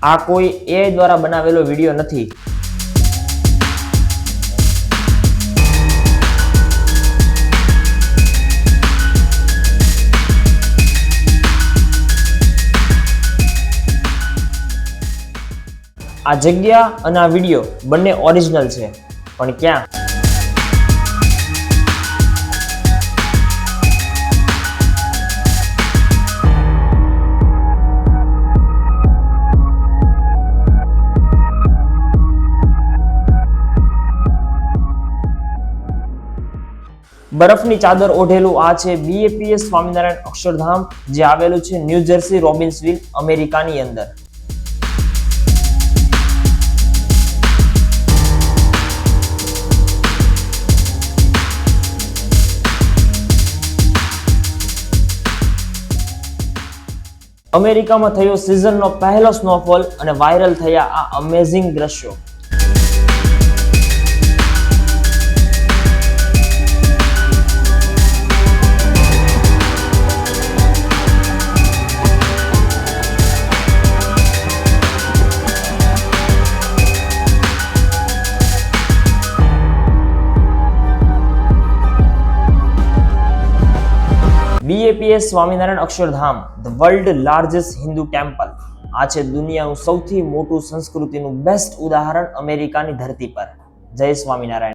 આ કોઈ AI દ્વારા બનાવેલો વિડીયો નથી. આ જગ્યા અને આ વિડીયો બંને ઓરિજિનલ છે, પણ ક્યાં? બરફની ચાદર ઓઢેલું આ છે BAPS સ્વામિનારાયણ અક્ષરધામ, જે આવેલું છે ન્યૂ જર્સી રોબિન્સવિલ, અમેરિકાની અંદર. અમેરિકામાં થયો સિઝનનો પહેલો સ્નોફોલ અને વાયરલ થયા આ અમેઝિંગ દ્રશ્યો. BAPS Swaminarayan Akshardham, the world largest Hindu temple. આ છે દુનિયાનું સૌથી મોટું સંસ્કૃતિનું બેસ્ટ ઉદાહરણ અમેરિકાની ધરતી પર. જય સ્વામિનારાયણ.